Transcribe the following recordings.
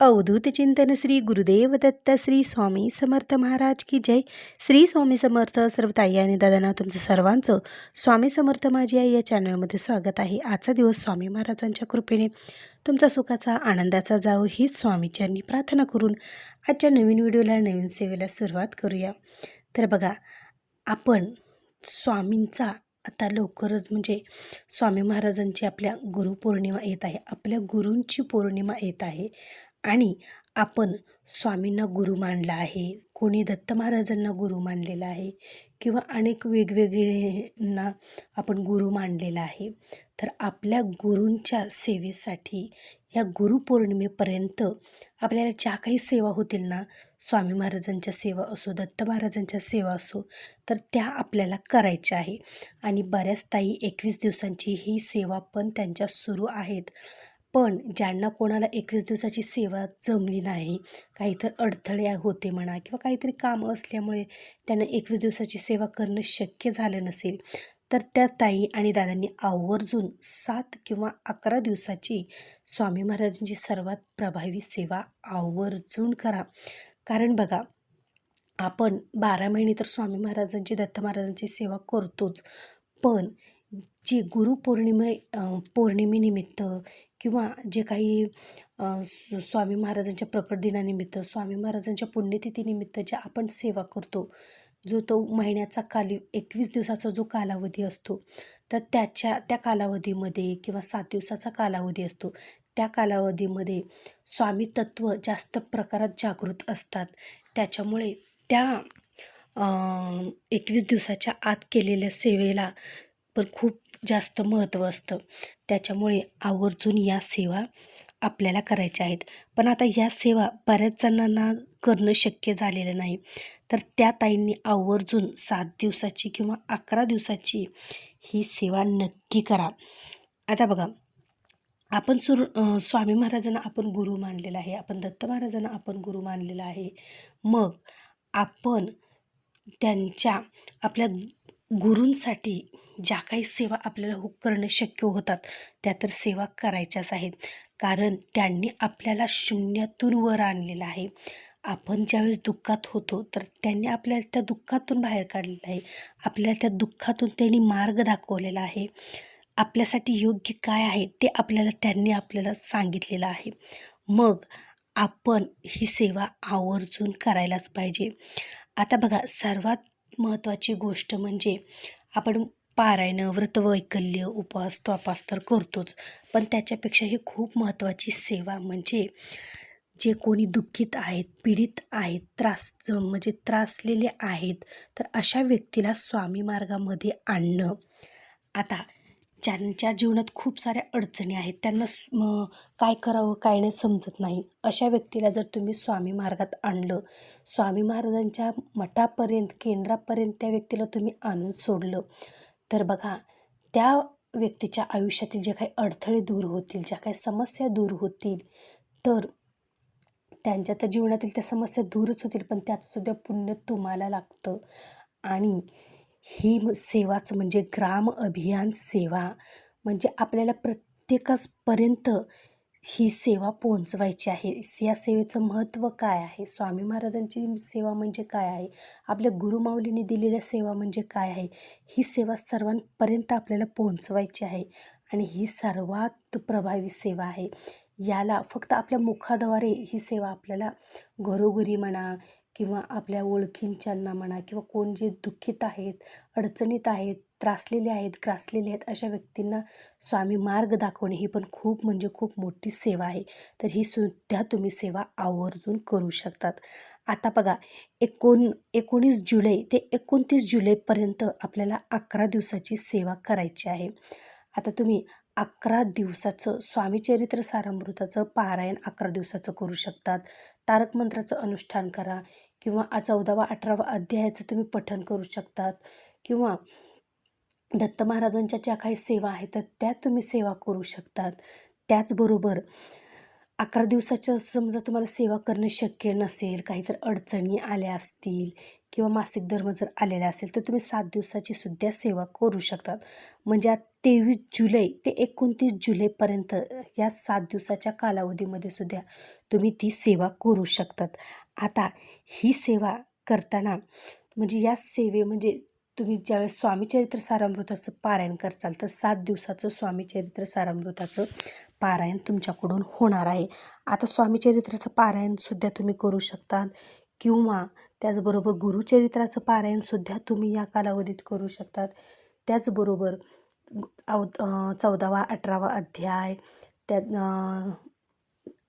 अवधूत चिंतन श्री गुरुदेव दत्त श्री स्वामी समर्थ महाराज की जय. श्री स्वामी समर्थ. सर्व ताई आणि दादांना तुमचं सर्वांचं स्वामी समर्थ माझी आई या चॅनलमध्ये स्वागत आहे. आजचा दिवस स्वामी महाराजांच्या कृपेने तुमचा सुखाचा आनंदाचा जावो हीच स्वामीचरणी प्रार्थना करून आजच्या नवीन व्हिडिओला नवीन सेवेला सुरुवात करूया. तर बघा, आपण स्वामींचा आता लवकरच म्हणजे स्वामी महाराजांची आपल्या गुरुपौर्णिमा येत आहे. आपल्या गुरूंची पौर्णिमा येत आहे आणि आपण स्वामींना गुरु मानला आहे. कोणी दत्त महाराजांना गुरु मानलेला आहे किंवा अनेक वेगवेगळ्यांना आपण गुरु मानलेला आहे. तर आपल्या गुरूंच्या सेवेसाठी या गुरुपौर्णिमेपर्यंत आपल्याला ज्या काही सेवा होतील ना, स्वामी महाराजांच्या सेवा असो, दत्त महाराजांच्या सेवा असो, तर त्या आपल्याला करायच्या आहे. आणि बऱ्याच ताई 21 दिवसांची ही सेवा पण त्यांच्या सुरू आहेत. पण ज्यांना कोणाला 21 दिवसाची सेवा जमली नाही, काहीतरी अडथळे होते म्हणा किंवा काहीतरी कामं असल्यामुळे त्यांना 21 दिवसाची सेवा करणं शक्य झालं नसेल, तर त्या ताई आणि दादांनी आवर्जून 7 किंवा 11 दिवसाची स्वामी महाराजांची सर्वात प्रभावी सेवा आवर्जून करा. कारण बघा, आपण 12 महिने तर स्वामी महाराजांची, दत्त महाराजांची सेवा करतोच, पण जी पौर्णिमेनिमित्त किंवा जे काही स्वामी महाराजांच्या प्रकट दिनानिमित्त, स्वामी महाराजांच्या पुण्यतिथीनिमित्त जे आपण सेवा करतो, जो तो महिन्याचा 21 दिवसाचा जो कालावधी असतो, तर त्या कालावधीमध्ये किंवा 7 दिवसाचा कालावधी असतो, त्या कालावधीमध्ये स्वामी तत्व जास्त प्रकारात जागृत असतात. त्याच्यामुळे त्या 21 दिवसाच्या आत केलेल्या सेवेला पण खूप जास्त महत्त्व असतं. त्याच्यामुळे आवर्जून या सेवा आपल्याला करायच्या आहेत. पण आता या सेवा बऱ्याच जणांना करणं शक्य झालेलं नाही, तर त्या ताईंनी आवर्जून 7 दिवसाची किंवा 11 दिवसाची ही सेवा नक्की करा. आता बघा, आपण स्वामी महाराजांना आपण गुरु मानलेला आहे, आपण दत्त महाराजांना आपण गुरु मानलेला आहे. मग आपण त्यांच्या आपल्या गुरूंसाठी ज्या काही सेवा आपल्याला करणं शक्य होतात, त्या तर सेवा करायच्याच आहेत. कारण त्यांनी आपल्याला शून्यातून वर आणलेलं आहे. आपण ज्यावेळेस दुःखात होतो, तर त्यांनी आपल्याला त्या दुःखातून बाहेर काढलेलं आहे. आपल्याला त्या दुःखातून त्यांनी मार्ग दाखवलेला आहे. आपल्यासाठी योग्य काय आहे ते त्यांनी आपल्याला सांगितलेलं आहे. मग आपण ही सेवा आवर्जून करायलाच पाहिजे. आता बघा, सर्वात महत्त्वाची गोष्ट म्हणजे आपण पारायणं, व्रतवैकल्य, उपवास तपास तर करतोच, पण त्याच्यापेक्षाही खूप महत्त्वाची सेवा म्हणजे जे कोणी दुःखित आहेत, पीडित आहेत, त्रासलेले आहेत, तर अशा व्यक्तीला स्वामी मार्गामध्ये आणणं. आता ज्यांच्या जीवनात खूप साऱ्या अडचणी आहेत, त्यांना काय करावं काय नाही समजत नाही, अशा व्यक्तीला जर तुम्ही स्वामी मार्गात आणलं, स्वामी महाराजांच्या मठापर्यंत, केंद्रापर्यंत त्या व्यक्तीला तुम्ही आणून सोडलं, तर बघा, त्या व्यक्तीच्या आयुष्यातील जे काही अडथळे दूर होतील, ज्या काही समस्या दूर होतील, तर त्यांच्या तर जीवनातील त्या समस्या दूरच होतील, पण त्याचंसुद्धा पुण्य तुम्हाला लागतं. आणि ही सेवाच म्हणजे ग्राम अभियान सेवा, म्हणजे आपल्याला प्रत्येकापर्यंत ही सेवा पोहोचवायची आहे. या सेवेचं महत्त्व काय आहे, स्वामी महाराजांची सेवा म्हणजे काय आहे, आपल्या गुरुमाऊलींनी दिलेल्या सेवा म्हणजे काय आहे, ही सेवा सर्वांपर्यंत आपल्याला पोहोचवायची आहे. आणि ही सर्वात प्रभावी सेवा आहे. याला फक्त आपल्या मुखाद्वारे ही सेवा आपल्याला घरोघरी म्हणा किंवा आपल्या ओळखींच्यांना म्हणा किंवा कोण जे दुःखित आहेत, अडचणीत आहेत, त्रासलेले आहेत, ग्रासलेले आहेत, अशा व्यक्तींना स्वामी मार्ग दाखवणे ही पण खूप म्हणजे खूप मोठी सेवा आहे. तर ही सुद्धा तुम्ही सेवा आवर्जून करू शकतात. आता बघा, 19 जुलै ते 29 जुलैपर्यंत आपल्याला 11 दिवसाची सेवा करायची आहे. आता तुम्ही 11 दिवसाचं स्वामीचरित्र सारामृताचं पारायण 11 दिवसाचं करू शकतात. तारक मंत्राचं अनुष्ठान करा किंवा 14वा 18वा अध्यायाचं तुम्ही पठण करू शकतात किंवा दत्त महाराजांच्या ज्या काही सेवा आहेत तर त्या तुम्ही सेवा करू शकतात. त्याचबरोबर 11 दिवसाच्या समजा तुम्हाला सेवा करणं शक्य नसेल, काहीतरी अडचणी आल्या असतील किंवा मासिक धर्म जर आलेला असेल, तर तुम्ही 7 दिवसाची सुद्धा सेवा करू शकतात. म्हणजे 23 जुलै ते 29 जुलैपर्यंत या 7 दिवसाच्या कालावधीमध्ये सुद्धा तुम्ही ती सेवा करू शकतात. आता ही सेवा करताना म्हणजे या म्हणजे तुम्ही ज्यावेळेस स्वामीचरित्र सारामृताचं पारायण करचाल, तर 7 दिवसाचं स्वामीचरित्र सारामृताचं पारायण तुमच्याकडून होणार आहे. आता स्वामीचरित्राचं पारायणसुद्धा तुम्ही करू शकतात किंवा त्याचबरोबर गुरुचरित्राचं पारायणसुद्धा तुम्ही या कालावधीत करू शकतात. त्याचबरोबर 14वा 18वा अध्याय त्यात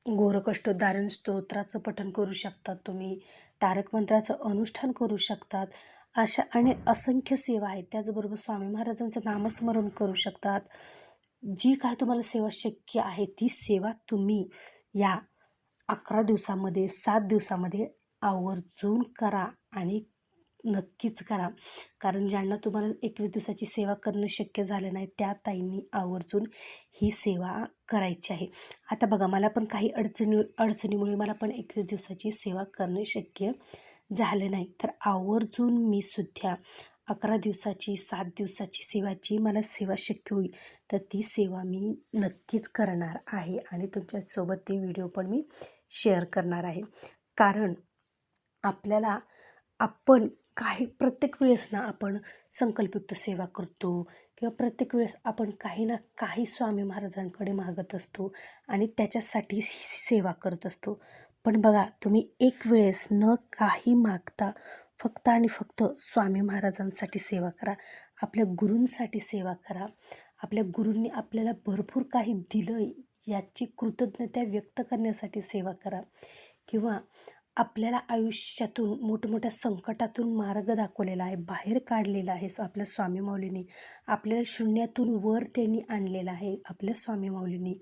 घोरकष्टोद्धारण स्तोत्राचं पठण करू शकतात तुम्ही, तारक मंत्राचं अनुष्ठान करू शकतात. अशा असंख्य सेवा आहेत. त्याचबरोबर स्वामी महाराजांचं नामस्मरण करू शकतात. जी काय तुम्हाला सेवा शक्य आहे ती सेवा तुम्ही या 11 दिवसामध्ये 7 दिवसामध्ये आवर्जून करा आणि नक्कीच करा. कारण ज्यांना तुम्हाला 21 दिवसाची सेवा करणं शक्य झालं नाही त्या ताईंनी आवर्जून ही सेवा करायची आहे. आता बघा, मला पण काही अडचणीमुळे मला पण 21 दिवसाची सेवा करणं शक्य झालं नाही, तर आवर्जून मी सुद्धा 11 दिवसाची 7 दिवसाची सेवाची मला सेवा शक्य होईल तर ती सेवा मी नक्कीच करणार आहे आणि तुमच्यासोबत ती व्हिडिओ पण मी शेअर करणार आहे. कारण आपल्याला आपण प्रत्येक वेळेस ना आपण संकल्पयुक्त सेवा करतो किंवा प्रत्येक वेळेस आपण काही ना काही स्वामी महाराजांकडे मागत असतो आणि त्याच्यासाठी सेवा करत असतो. पण बघा, तुम्ही एक वेळेस न काही मागता फक्त आणि फक्त स्वामी महाराजांसाठी सेवा करा, आपल्या गुरूंसाठी सेवा करा. आपल्या गुरूंनी आपल्याला भरपूर काही दिलं याची कृतज्ञता व्यक्त करण्यासाठी सेवा करा किंवा आपल्याला आयुष्यातून मोठमोठ्या संकटातून मार्ग दाखवलेला आहे, बाहेर काढलेला आहे आपल्या स्वामी माऊलींनी. आपल्याला शून्यातून वर त्यांनी आणलेला आहे आपल्या स्वामी माऊलींनी.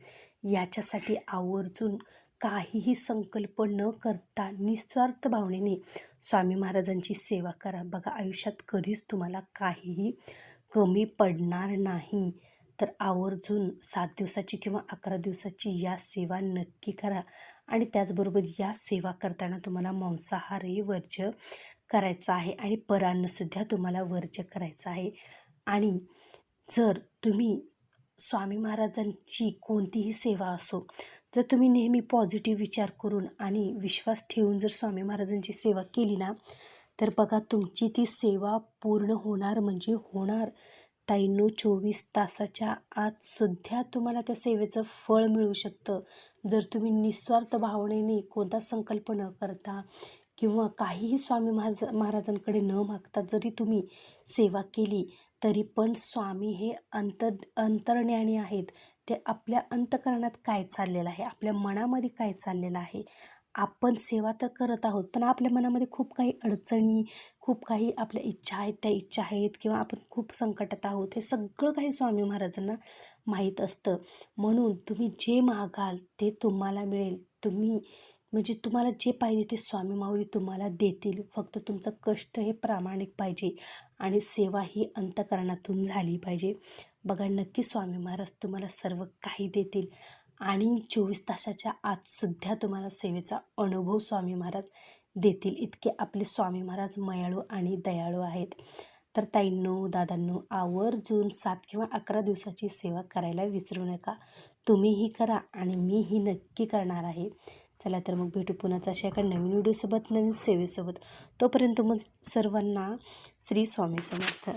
याच्यासाठी आवर्जून काहीही संकल्प न करता निस्वार्थ भावनेने स्वामी महाराजांची सेवा करा. बघा, आयुष्यात कधीच तुम्हाला काहीही कमी पडणार नाही. तर आवर्जून 7 दिवसाची किंवा 11 दिवसाची या सेवा नक्की करा आणि त्याचबरोबर या सेवा करताना तुम्हाला मांसाहारही वर्ज्य करायचा आहे आणि परान्नसुद्धा तुम्हाला वर्ज्य करायचं आहे. आणि जर तुम्ही स्वामी महाराजांची कोणतीही सेवा असो, जर तुम्ही नेहमी पॉझिटिव्ह विचार करून आणि विश्वास ठेवून जर स्वामी महाराजांची सेवा केली ना, तर बघा तुमची ती सेवा पूर्ण होणार म्हणजे होणार. ताईंनो, 24 तासाच्या आतसुद्धा तुम्हाला त्या सेवेचं फळ मिळू शकतं. जर तुम्ही निस्वार्थ भावनेने कोणता संकल्प न करता किंवा काहीही स्वामी महाराजांकडे न मागता जरी तुम्ही सेवा केली तरी पण स्वामी हे अंतर्ज्ञानी आहेत. ते आपल्या अंतःकरणात काय चाललेलं आहे, आपल्या मनामध्ये काय चाललेलं आहे. आपण सेवा तर करत आहोत पण आपल्या मनामध्ये खूप काही अडचणी, खूप काही आपल्या इच्छा आहेत, त्या इच्छा आहेत किंवा आपण खूप संकटात आहोत, हे सगळं काही स्वामी महाराजांना माहीत असतं. म्हणून तुम्ही जे मागाल ते तुम्हाला मिळेल. तुम्हाला जे पाहिजे ते स्वामी माऊली तुम्हाला देतील. फक्त तुमचं कष्ट हे प्रामाणिक पाहिजे आणि सेवा ही अंतःकरणातून झाली पाहिजे. बघा, नक्की स्वामी महाराज तुम्हाला सर्व काही देतील आणि 24 तासाच्या आतसुद्धा तुम्हाला सेवेचा अनुभव स्वामी महाराज देतील. इतके आपले स्वामी महाराज मयाळू आणि दयाळू आहेत. तर ताईंनो, दादांनो, आवर्जून 7 किंवा 11 दिवसाची सेवा करायला विसरू नका. तुम्हीही करा आणि मीही नक्की करणार आहे. चला तर मग भेटू पुन्हाच अशा एका नवीन व्हिडिओसोबत, नवीन सेवेसोबत. तोपर्यंत मग सर्वांना श्री स्वामी समर्थ.